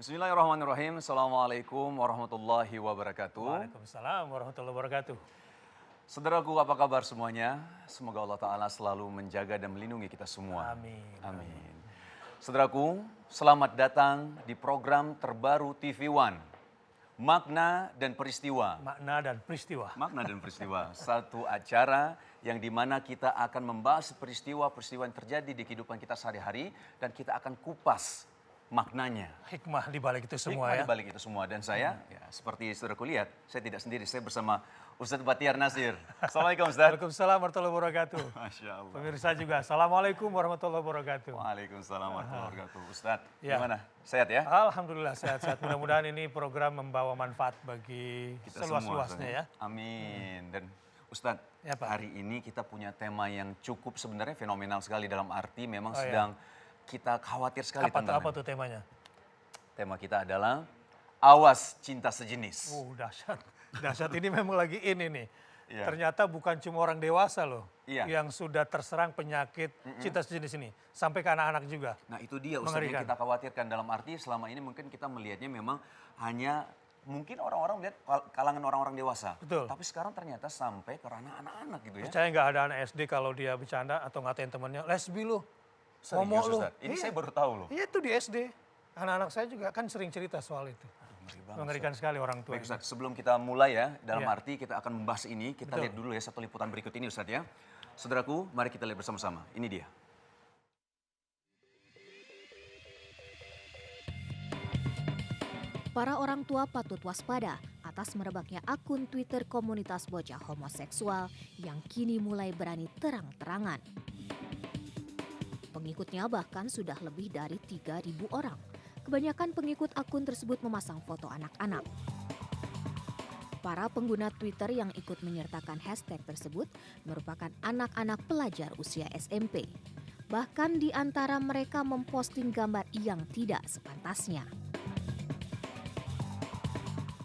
Bismillahirrahmanirrahim. Assalamualaikum warahmatullahi wabarakatuh. Waalaikumsalam warahmatullahi wabarakatuh. Saudaraku, apa kabar semuanya? Semoga Allah Ta'ala selalu menjaga dan melindungi kita semua. Amin. Amin. Saudaraku, selamat datang di program terbaru TV One. Makna dan Peristiwa. Makna dan peristiwa. Makna dan Peristiwa. Satu acara yang dimana kita akan membahas peristiwa-peristiwa yang terjadi di kehidupan kita sehari-hari. Dan kita akan kupas maknanya. Hikmah di balik itu semua Hikmah ya. di balik itu semua. Dan saya, ya, seperti saudaraku lihat, saya tidak sendiri. Saya bersama Ustadz Batiar Nasir. Assalamualaikum Ustadz. Waalaikumsalam warahmatullahi wabarakatuh. Masya Allah. Pemirsa juga, Assalamualaikum warahmatullahi wabarakatuh. Waalaikumsalam warahmatullahi wabarakatuh. Ustadz, Ya. gimana? Sehat ya? Alhamdulillah sehat-sehat. Mudah-mudahan ini program membawa manfaat bagi Kita seluas-luasnya semua, ya. Amin. Dan Ustadz, Ya, Pak. hari ini kita punya tema yang cukup sebenarnya fenomenal sekali dalam arti memang Oh, ya. sedang kita khawatir sekali Apa tuh temanya? Tema kita adalah awas cinta sejenis. Dahsyat. Dahsyat ini memang lagi ini nih. Iya. Ternyata bukan cuma orang dewasa loh Iya. yang sudah terserang penyakit cinta sejenis ini. Sampai ke anak-anak juga. Nah itu dia Ustadz yang Mengerikan. kita khawatirkan dalam arti selama ini mungkin kita melihatnya memang hanya mungkin orang-orang melihat kalangan orang-orang dewasa. Betul. Tapi sekarang ternyata sampai ke ranah anak-anak gitu ya. Percaya nggak ada anak SD kalau dia bercanda atau ngatain temannya, lesbi lu, homo Serius lu. Ustadz, ini Iya. saya baru tahu loh. Iya itu di SD. Anak-anak saya juga kan sering cerita soal itu. Ngeri banget, Mengerikan sekali orang tua. Baik Ustadz, sebelum kita mulai ya, dalam Iya. arti kita akan membahas ini, kita Betul. lihat dulu ya satu liputan berikut ini Ustadz ya. Saudaraku, mari kita lihat bersama-sama. Ini dia. Para orang tua patut waspada atas merebaknya akun Twitter komunitas bocah homoseksual yang kini mulai berani terang-terangan. Pengikutnya bahkan sudah lebih dari 3.000 orang. Kebanyakan pengikut akun tersebut memasang foto anak-anak. Para pengguna Twitter yang ikut menyertakan hashtag tersebut merupakan anak-anak pelajar usia SMP. Bahkan di antara mereka memposting gambar yang tidak sepantasnya.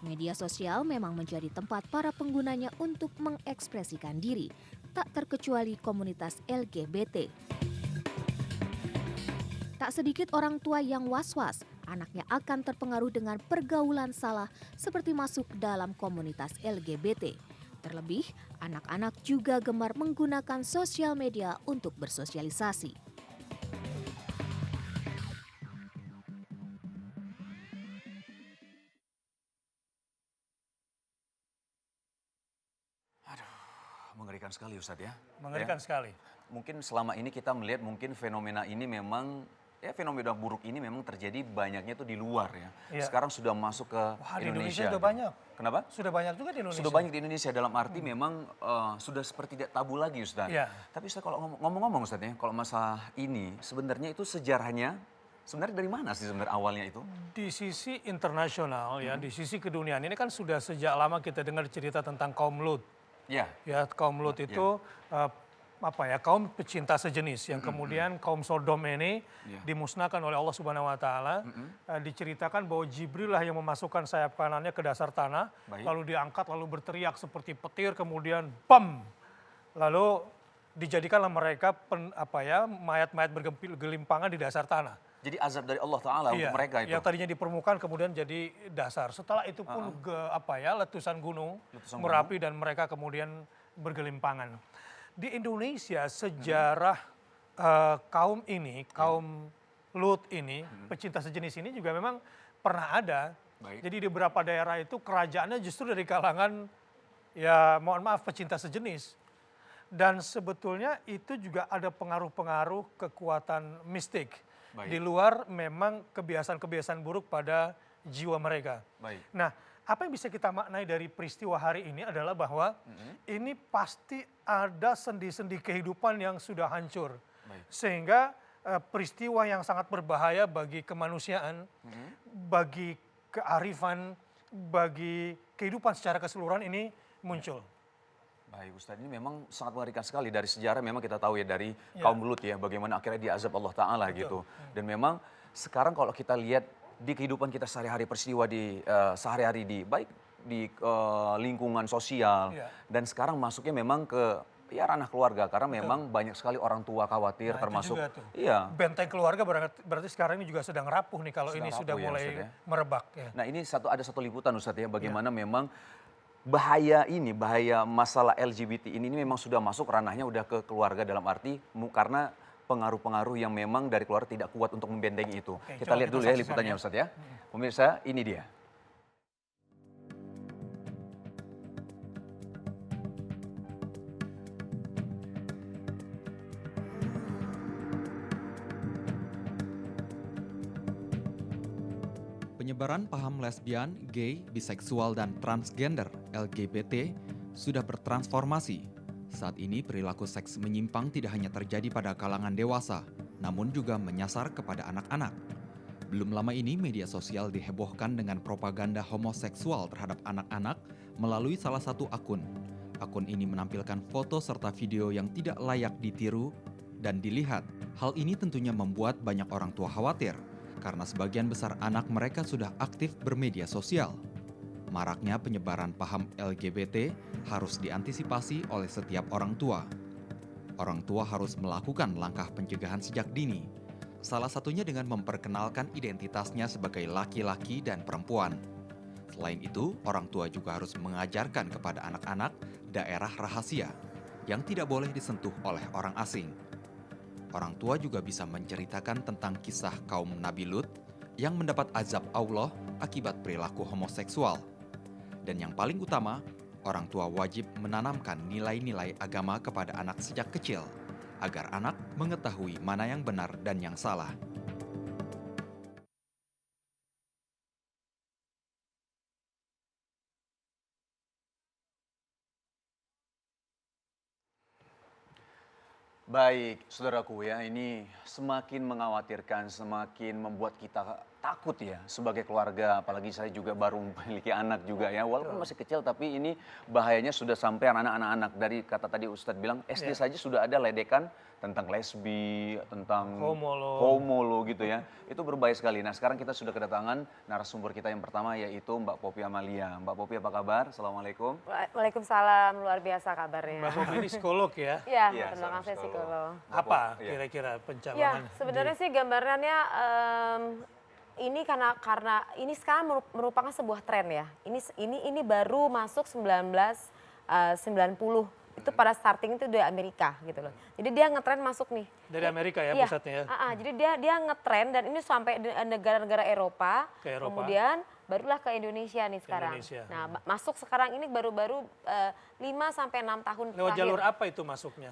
Media sosial memang menjadi tempat para penggunanya untuk mengekspresikan diri, tak terkecuali komunitas LGBT. Tak sedikit orang tua yang was-was, anaknya akan terpengaruh dengan pergaulan salah seperti masuk dalam komunitas LGBT. Terlebih, anak-anak juga gemar menggunakan sosial media untuk bersosialisasi. Mengerikan sekali Ustadz ya. Mengerikan Ya. sekali. Mungkin selama ini kita melihat mungkin fenomena ini memang, ya fenomena buruk ini memang terjadi banyaknya itu di luar ya. Iya. Sekarang sudah masuk ke Wah, di Indonesia Indonesia. udah gitu. banyak. Kenapa? Sudah banyak juga di Indonesia. Sudah banyak di Indonesia dalam arti memang sudah seperti tidak tabu lagi Ustaz. Iya. Tapi Ustaz kalau ngomong-ngomong Ustaz ya, kalau masalah ini sebenarnya itu sejarahnya sebenarnya dari mana sih sebenarnya awalnya itu? Di sisi internasional ya, di sisi keduniaan ini kan sudah sejak lama kita dengar cerita tentang kaum Lut. Ya, Ya, kaum Lut itu kaum pecinta sejenis yang kemudian kaum Sodom ini Iya. dimusnahkan oleh Allah Subhanahu wa taala. Diceritakan bahwa Jibril lah yang memasukkan sayap kanannya ke dasar tanah, Baik. lalu diangkat lalu berteriak seperti petir kemudian bam. Lalu dijadikanlah mereka mayat-mayat bergelimpangan di dasar tanah. jadi azab dari Allah Ta'ala untuk mereka itu. Yang tadinya di permukaan kemudian jadi dasar. Setelah itu pun letusan gunung Letusan Merapi dan mereka kemudian bergelimpangan. Di Indonesia sejarah kaum ini, kaum Lut ini, pecinta sejenis ini juga memang pernah ada. Baik. Jadi di beberapa daerah itu kerajaannya justru dari kalangan ya mohon maaf pecinta sejenis. Dan sebetulnya itu juga ada pengaruh-pengaruh kekuatan mistik. Baik. Di luar memang kebiasaan-kebiasaan buruk pada jiwa mereka. Baik. Nah, apa yang bisa kita maknai dari peristiwa hari ini adalah bahwa ini pasti ada sendi-sendi kehidupan yang sudah hancur. Baik. Sehingga peristiwa yang sangat berbahaya bagi kemanusiaan, bagi kearifan, bagi kehidupan secara keseluruhan ini muncul. Baik Ustadz, ini memang sangat mengerikan sekali dari sejarah memang kita tahu ya dari kaum Lut ya bagaimana akhirnya diazab Allah Ta'ala gitu. Dan memang sekarang kalau kita lihat di kehidupan kita sehari-hari peristiwa di sehari-hari di baik di lingkungan sosial Iya. dan sekarang masuknya memang ke ya ranah keluarga karena memang banyak sekali orang tua khawatir Nah, termasuk itu juga tuh. iya. Benteng keluarga berarti sekarang ini juga sedang rapuh nih kalau Sedang ini sudah rapuh ya, mulai Ustadz ya. merebak ya. Nah, ini ada satu liputan Ustadz ya bagaimana memang bahaya masalah LGBT ini memang sudah masuk ranahnya udah ke keluarga dalam arti karena pengaruh-pengaruh yang memang dari keluarga tidak kuat untuk membentengi itu. Oke, Kita coba lihat kita dulu ya saksikan liputannya ya. Ustadz ya. Pemirsa, ini dia. Penyebaran paham lesbian, gay, biseksual, dan transgender (LGBT) sudah bertransformasi. Saat ini perilaku seks menyimpang tidak hanya terjadi pada kalangan dewasa, namun juga menyasar kepada anak-anak. Belum lama ini media sosial dihebohkan dengan propaganda homoseksual terhadap anak-anak melalui salah satu akun. Akun ini menampilkan foto serta video yang tidak layak ditiru dan dilihat. Hal ini tentunya membuat banyak orang tua khawatir, karena sebagian besar anak mereka sudah aktif bermedia sosial. Maraknya penyebaran paham LGBT harus diantisipasi oleh setiap orang tua. Orang tua harus melakukan langkah pencegahan sejak dini. Salah satunya dengan memperkenalkan identitasnya sebagai laki-laki dan perempuan. Selain itu, orang tua juga harus mengajarkan kepada anak-anak daerah rahasia yang tidak boleh disentuh oleh orang asing. Orang tua juga bisa menceritakan tentang kisah kaum Nabi Lut yang mendapat azab Allah akibat perilaku homoseksual. Dan yang paling utama, orang tua wajib menanamkan nilai-nilai agama kepada anak sejak kecil, agar anak mengetahui mana yang benar dan yang salah. Baik, saudaraku ya, ini semakin mengkhawatirkan, semakin membuat kita takut ya sebagai keluarga, apalagi saya juga baru memiliki anak juga ya, walaupun masih kecil tapi ini bahayanya sudah sampai anak-anak. Dari kata tadi Ustadz bilang, SD saja sudah ada ledekan tentang lesbi, tentang homo gitu ya, itu berbahaya sekali. Nah sekarang kita sudah kedatangan narasumber kita yang pertama yaitu Mbak Poppy Amalia. Mbak Poppy apa kabar? Assalamualaikum. Waalaikumsalam, luar biasa kabarnya. Mbak Poppy ini psikolog ya. Iya, Iya, belakang saya psikolog. psikolog. Apa Iya. kira-kira Ya, pencalonan? sebenarnya sih gambarannya ini karena ini sekarang merupakan sebuah tren ya. Ini baru masuk 1990. Itu pada starting itu dari Amerika gitu loh. Jadi dia ngetren masuk nih. Dari Amerika ya Iya, pusatnya ya? jadi dia ngetren dan ini sampai di negara-negara Eropa. Ke Eropa. Kemudian barulah ke Indonesia nih sekarang. Indonesia. Nah, masuk sekarang ini baru-baru 5 sampai 6 tahun Lewat terakhir. jalur apa itu masuknya?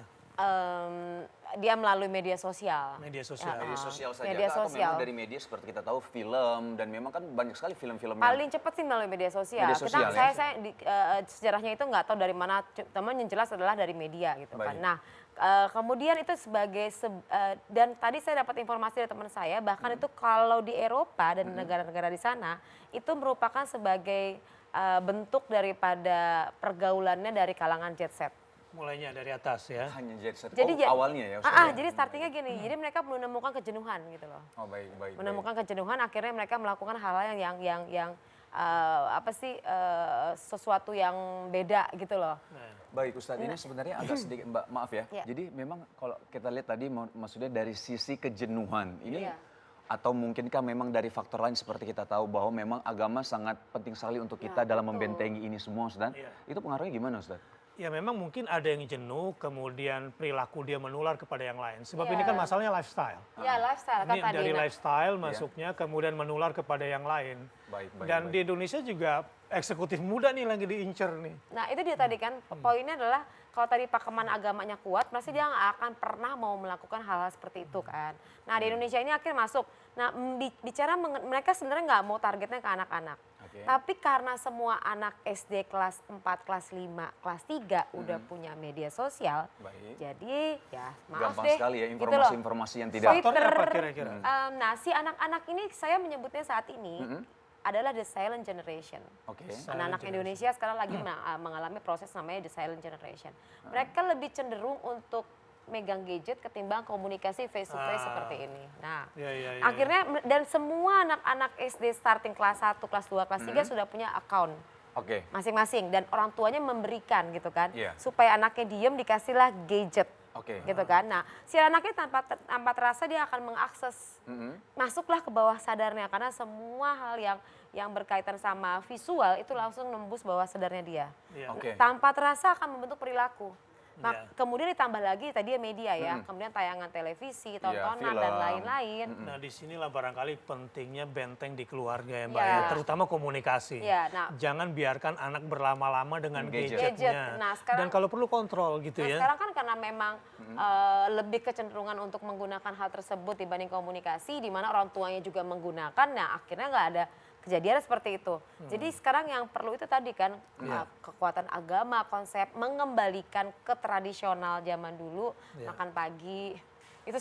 Dia melalui media sosial. Media sosial. Media sosial saja Media atau sosial. memang dari media seperti kita tahu film dan memang kan banyak sekali film-film yang Paling cepat sih melalui media sosial. Media sosial, ya? Saya sejarahnya itu nggak tahu dari mana, teman yang jelas adalah dari media gitu kan. Baik. Nah, kemudian itu sebagai dan tadi saya dapat informasi dari teman saya bahkan itu kalau di Eropa dan negara-negara di sana itu merupakan sebagai bentuk daripada pergaulannya dari kalangan jet set. Mulainya dari atas ya. hanya jet set. Jadi Awalnya ya Ustaz ya? jadi startingnya gini. Jadi mereka menemukan kejenuhan gitu loh. Oh baik. Menemukan kejenuhan akhirnya mereka melakukan hal-hal yang sesuatu yang beda gitu loh. Baik Ustadz, ini sebenarnya agak sedikit Mbak, maaf ya. Iya. Jadi memang kalau kita lihat tadi maksudnya dari sisi kejenuhan ini Iya. atau mungkinkah memang dari faktor lain seperti kita tahu bahwa memang agama sangat penting sekali untuk kita dalam betul. membentengi ini semua Ustadz. Iya. Itu pengaruhnya gimana Ustadz? Ya memang mungkin ada yang jenuh, kemudian perilaku dia menular kepada yang lain. Sebab Iya. ini kan masalahnya lifestyle. Ya lifestyle kan Ini tadi. dari Nah, lifestyle masuknya kemudian menular kepada yang lain. Baik. Dan di Indonesia juga eksekutif muda nih lagi diincer nih. Nah itu dia tadi kan poinnya adalah kalau tadi pakeman agamanya kuat, pasti dia nggak akan pernah mau melakukan hal-hal seperti itu kan. Nah di Indonesia ini akhirnya masuk. Nah bicara mereka sebenarnya nggak mau targetnya ke anak-anak. Oke. Tapi karena semua anak SD kelas 4, kelas 5, kelas 3 udah punya media sosial, Baik. jadi ya maaf Gampang deh. sekali ya gitu loh. informasi-informasi yang tidak. Faktornya apa kira-kira? Nah si anak-anak ini saya menyebutnya saat ini adalah the silent generation. Oke. Anak-anak Indonesia sekarang lagi mengalami proses namanya the silent generation. Mereka lebih cenderung untuk megang gadget ketimbang komunikasi face to face seperti ini. Nah, akhirnya dan semua anak-anak SD starting kelas 1, kelas 2, kelas 3 sudah punya account Oke. masing-masing dan orang tuanya memberikan gitu kan, Iya. supaya anaknya diem dikasihlah gadget. Oke. Gitu kan. Nah, si anaknya tanpa terasa dia akan mengakses, masuklah ke bawah sadarnya karena semua hal yang berkaitan sama visual itu langsung nembus bawah sadarnya dia. Iya. Oke. Tanpa terasa akan membentuk perilaku. Iya. Kemudian ditambah lagi tadi ya media ya, kemudian tayangan televisi, tontonan dan film. lain-lain. Nah disinilah barangkali pentingnya benteng di keluarga ya Mbak Iya. ya, terutama komunikasi. Iya, nah- Jangan biarkan anak berlama-lama dengan Gadget. gadgetnya. Gadget. Nah, sekarang- Dan kalau perlu kontrol gitu Nah ya. sekarang kan karena memang lebih kecenderungan untuk menggunakan hal tersebut dibanding komunikasi, di mana orang tuanya juga menggunakan, nah akhirnya nggak ada kejadian seperti itu. Jadi sekarang yang perlu itu tadi kan kekuatan agama, konsep mengembalikan ke tradisional zaman dulu, makan pagi. Itu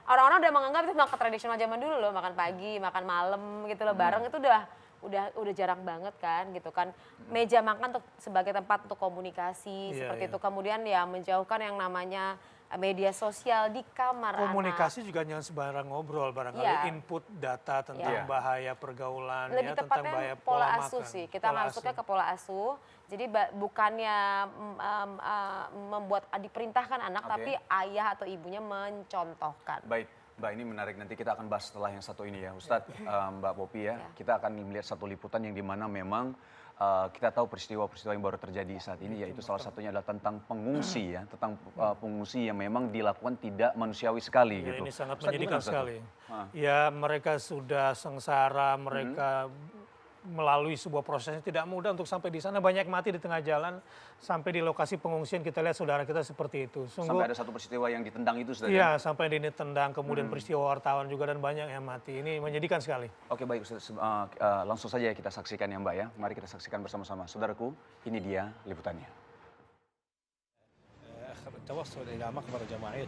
orang-orang udah menganggap itu makan tradisional zaman dulu loh, makan pagi, makan malam gitu loh bareng itu udah jarang banget kan gitu kan. Meja makan sebagai tempat untuk komunikasi seperti itu. Kemudian ya menjauhkan yang namanya media sosial di kamar Komunikasi juga jangan sembarang ngobrol, barangkali Iya. input data tentang bahaya pergaulan, lebih ya, tentang tepatnya bahaya pola pola asuh makan. sih. Kita Pola masuknya asuh. ke pola asuh. Jadi bukannya membuat diperintahkan anak, Oke. tapi ayah atau ibunya mencontohkan. Baik, Mbak, ini menarik, nanti kita akan bahas setelah yang satu ini ya. Ustadz, Mbak Popi ya, Ya. kita akan melihat satu liputan yang dimana memang kita tahu peristiwa-peristiwa yang baru terjadi saat ini, yaitu salah satunya adalah tentang pengungsi ya, tentang pengungsi yang memang dilakukan tidak manusiawi sekali Ya, gitu. ini sangat Ustadz, menyedihkan gimana, Ustadz? sekali. Ya mereka sudah sengsara, mereka melalui sebuah proses yang tidak mudah untuk sampai di sana, banyak mati di tengah jalan, sampai di lokasi pengungsian kita lihat saudara kita seperti itu. Sampai Sungguh, ada satu peristiwa yang ditendang itu, Ustadz. iya sampai di ini tendang, kemudian peristiwa wartawan juga dan banyak yang mati. Ini menyedihkan sekali. Oke, baik, Ustadz. Langsung saja kita saksikan ya, Mbak ya. Mari kita saksikan bersama-sama. Saudaraku, ini dia liputannya. التوصل إلى مقبرة جماعية